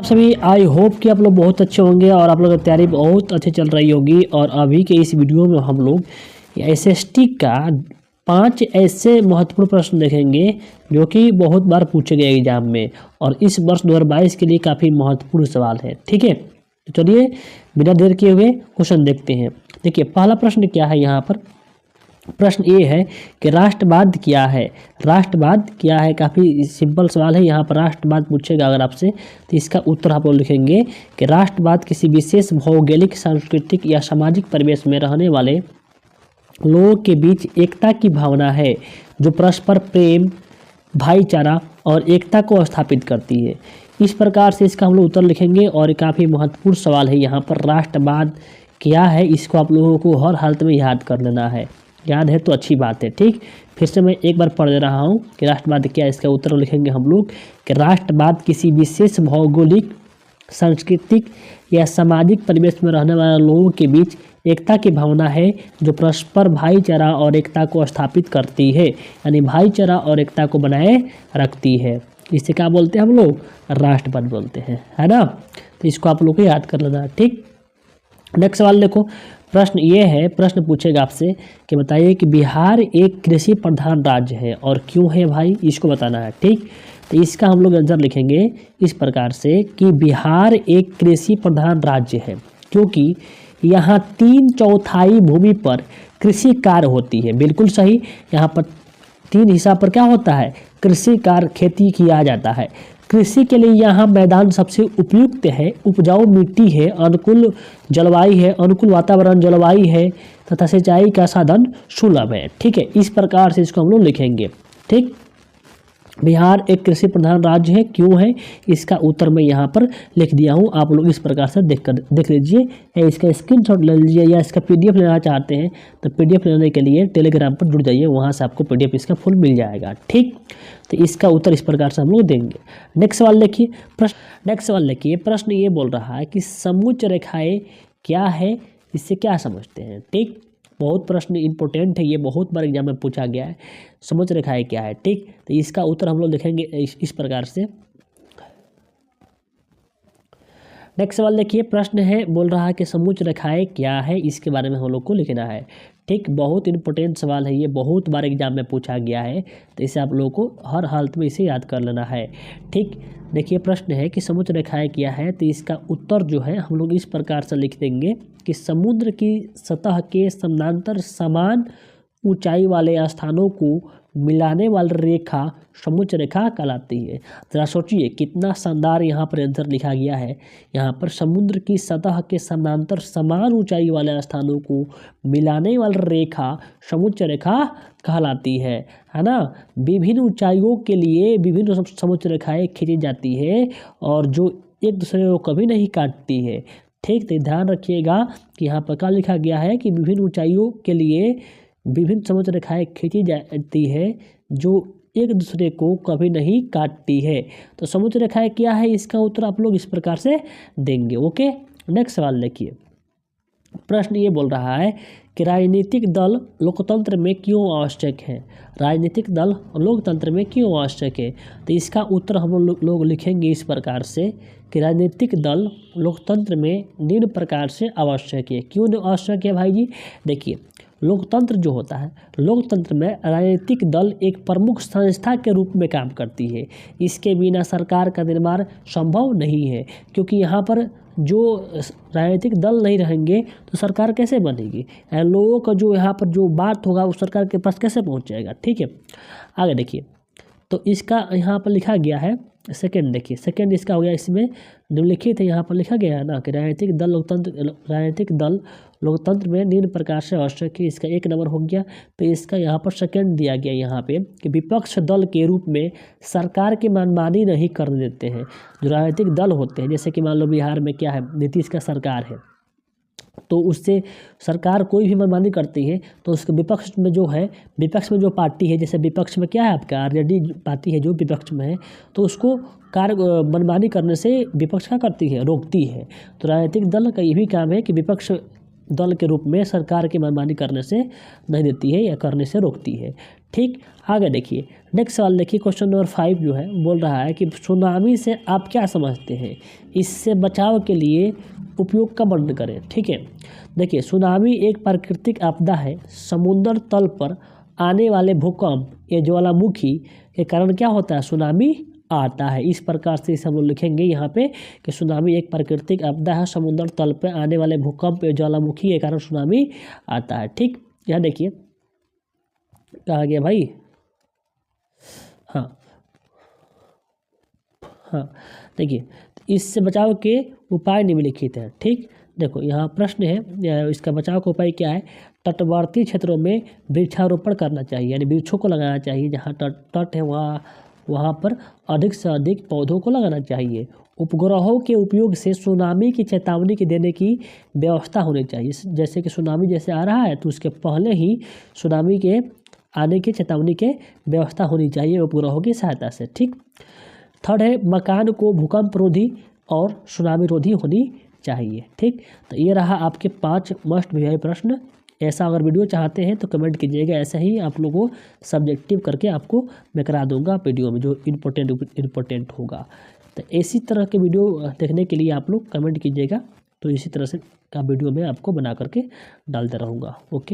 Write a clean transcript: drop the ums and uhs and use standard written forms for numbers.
आप सभी I hope कि आप लोग बहुत अच्छे होंगे और आप लोगों की तैयारी बहुत अच्छी चल रही होगी। और अभी के इस वीडियो में हम लोग एसएसटी का 5 ऐसे महत्वपूर्ण प्रश्न देखेंगे जो कि बहुत बार पूछे गए एग्जाम में और इस वर्ष 2022 के लिए काफ़ी महत्वपूर्ण सवाल है। ठीक है, तो चलिए बिना देर किए हुए क्वेश्चन देखते हैं। देखिए पहला प्रश्न क्या है, यहाँ पर प्रश्न ये है कि राष्ट्रवाद क्या है। राष्ट्रवाद क्या है, काफ़ी सिंपल सवाल है। यहाँ पर राष्ट्रवाद पूछेगा अगर आपसे तो इसका उत्तर आप लोग लिखेंगे कि राष्ट्रवाद किसी विशेष भौगोलिक, सांस्कृतिक या सामाजिक परिवेश में रहने वाले लोगों के बीच एकता की भावना है जो परस्पर प्रेम, भाईचारा और एकता को स्थापित करती है। इस प्रकार से इसका हम लोग उत्तर लिखेंगे और काफ़ी महत्वपूर्ण सवाल है। यहाँ पर राष्ट्रवाद क्या है, इसको आप लोगों को हर हालत में याद कर लेना है। याद है तो अच्छी बात है। ठीक, फिर से मैं एक बार पढ़ दे रहा हूँ कि राष्ट्रवाद क्या है। इसका उत्तर लिखेंगे हम लोग कि राष्ट्रवाद किसी विशेष भौगोलिक, सांस्कृतिक या सामाजिक परिवेश में रहने वाले लोगों के बीच एकता की भावना है जो परस्पर भाईचारा और एकता को स्थापित करती है, यानी भाईचारा और एकता को बनाए रखती है। इसे क्या बोलते हैं हम लोग, राष्ट्रवाद बोलते हैं, है ना। तो इसको आप लोग को याद कर लेना। ठीक, नेक्स्ट सवाल देखो। प्रश्न ये है, प्रश्न पूछेगा आपसे कि बताइए कि बिहार एक कृषि प्रधान राज्य है और क्यों है भाई, इसको बताना है। ठीक, तो इसका हम लोग आंसर लिखेंगे इस प्रकार से कि बिहार एक कृषि प्रधान राज्य है क्योंकि यहाँ 3/4 भूमि पर कृषि कार्य होती है। बिल्कुल सही, यहाँ पर 3 हिस्सा पर क्या होता है, कृषि कार्य, खेती किया जाता है। कृषि के लिए यहाँ मैदान सबसे उपयुक्त है, उपजाऊ मिट्टी है, अनुकूल जलवायु है, अनुकूल वातावरण जलवायु है तथा सिंचाई का साधन सुलभ है। ठीक है, इस प्रकार से इसको हम लोग लिखेंगे। ठीक, बिहार एक कृषि प्रधान राज्य है, क्यों है, इसका उत्तर मैं यहाँ पर लिख दिया हूँ। आप लोग इस प्रकार से देख लीजिए, या इसका स्क्रीनशॉट ले लीजिए, या इसका पीडीएफ लेना चाहते हैं तो पीडीएफ लेने के लिए टेलीग्राम पर जुड़ जाइए, वहाँ से आपको पीडीएफ इसका फुल मिल जाएगा। ठीक, तो इसका उत्तर इस प्रकार से हम लोग देंगे। नेक्स्ट सवाल देखिए, प्रश्न ये बोल रहा है कि समोच्च रेखाएँ क्या है, इससे क्या समझते हैं। ठीक, बहुत प्रश्न इंपॉर्टेंट है, ये बहुत बार एग्जाम में पूछा गया है। समोच्च रेखाएं क्या है। ठीक, तो इसका उत्तर हम लोग लिखेंगे इस प्रकार से। नेक्स्ट सवाल देखिए, प्रश्न है बोल रहा है कि समोच्च रेखाएं क्या है, इसके बारे में हम लोग को लिखना है। ठीक, बहुत इंपॉर्टेंट सवाल है, ये बहुत बार एग्जाम में पूछा गया है, तो इसे आप लोगों को हर हालत में इसे याद कर लेना है। ठीक, देखिए प्रश्न है कि समुद्र रेखाएं क्या है, तो इसका उत्तर जो है हम लोग इस प्रकार से लिख देंगे कि समुद्र की सतह के समानांतर समान ऊंचाई वाले स्थानों को मिलाने वाली रेखा समुच्च रेखा कहलाती है। जरा सोचिए कितना शानदार यहाँ पर आंसर लिखा गया है। यहाँ पर समुद्र की सतह के समानांतर समान ऊंचाई वाले स्थानों को मिलाने वाली रेखा समुच्च रेखा कहलाती है ना। विभिन्न ऊंचाइयों के लिए विभिन्न समुच्च रेखाएं खींची जाती है और जो एक दूसरे को कभी नहीं काटती है। ठीक, तो ध्यान रखिएगा कि यहाँ पर क्या लिखा गया है कि विभिन्न ऊंचाइयों के लिए विभिन्न समुच्च रेखाएं खींची जाती है जो एक दूसरे को कभी नहीं काटती है। तो समुच्च रेखाएं क्या है, इसका उत्तर आप लोग इस प्रकार से देंगे। ओके, नेक्स्ट सवाल देखिए। प्रश्न ये बोल रहा है कि राजनीतिक दल लोकतंत्र में क्यों आवश्यक है। राजनीतिक दल लोकतंत्र में क्यों आवश्यक है, तो इसका उत्तर हम लोग लिखेंगे इस प्रकार से कि राजनीतिक दल लोकतंत्र में निम्न प्रकार से आवश्यक है। क्यों आवश्यक है भाई जी, देखिए लोकतंत्र जो होता है, लोकतंत्र में राजनीतिक दल एक प्रमुख संस्था के रूप में काम करती है। इसके बिना सरकार का निर्माण संभव नहीं है, क्योंकि यहाँ पर जो राजनीतिक दल नहीं रहेंगे तो सरकार कैसे बनेगी। लोगों का जो यहाँ पर जो बात होगा वो सरकार के पास कैसे पहुँचेगा। ठीक है, आगे देखिए, तो इसका यहाँ पर लिखा गया है सेकंड। देखिए सेकंड इसका हो गया, इसमें निम्नलिखित है, यहाँ पर लिखा गया है ना कि राजनीतिक दल लोकतंत्र में निम्न प्रकार से आवश्यक है। इसका 1 नंबर हो गया। तो इसका यहाँ पर सेकंड दिया गया यहाँ पे कि विपक्ष दल के रूप में सरकार की मनमानी नहीं करने देते हैं। जो राजनीतिक दल होते हैं, जैसे कि मान लो बिहार में क्या है, नीतीश का सरकार है, तो उससे सरकार कोई भी मनमानी करती है तो उसके विपक्ष में जो है, विपक्ष में जो पार्टी है, जैसे विपक्ष में क्या है आपका आरजेडी पार्टी है जो विपक्ष में है, तो उसको कार्य मनमानी करने से विपक्ष क्या करती है, रोकती है। तो राजनीतिक दल का ये भी काम है कि विपक्ष दल के रूप में सरकार की मनमानी करने से नहीं देती है या करने से रोकती है। ठीक, आगे देखिए नेक्स्ट सवाल देखिए, क्वेश्चन नंबर 5 जो है बोल रहा है कि सुनामी से आप क्या समझते हैं, इससे बचाव के लिए उपयोग का वर्णन करें। ठीक है, देखिए सुनामी एक प्राकृतिक आपदा है, समुद्र तल पर आने वाले भूकंप या ज्वालामुखी के कारण क्या होता है, सुनामी आता है। इस प्रकार से इसे हम लोग लिखेंगे यहाँ पे कि सुनामी एक प्राकृतिक आपदा है, समुद्र तल पर आने वाले भूकंप या ज्वालामुखी के कारण सुनामी आता है। ठीक, यहाँ देखिए कहा गया भाई, हाँ हाँ देखिए इससे बचाव के उपाय निम्नलिखित हैं। ठीक, देखो यहाँ प्रश्न है, इसका बचाव का उपाय क्या है, तटवर्ती क्षेत्रों में वृक्षारोपण करना चाहिए, यानी वृक्षों को लगाना चाहिए, जहाँ तट है वहाँ पर अधिक से अधिक पौधों को लगाना चाहिए। उपग्रहों के उपयोग से सुनामी की चेतावनी की देने की व्यवस्था होनी चाहिए, जैसे कि सुनामी जैसे आ रहा है तो उसके पहले ही सुनामी के आने की चेतावनी के व्यवस्था होनी चाहिए उपग्रहों की सहायता से। ठीक, थर्ड है मकान को भूकंप रोधी और सुनामी रोधी होनी चाहिए। ठीक, तो ये रहा आपके 5 मस्ट वीआई प्रश्न। ऐसा अगर वीडियो चाहते हैं तो कमेंट कीजिएगा, ऐसा ही आप लोगों को सब्जेक्टिव करके आपको मैं करा दूंगा वीडियो में जो इम्पोर्टेंट होगा। तो इसी तरह के वीडियो देखने के लिए आप लोग कमेंट कीजिएगा, तो इसी तरह से का वीडियो मैं आपको बना करके डालता रहूँगा। ओके।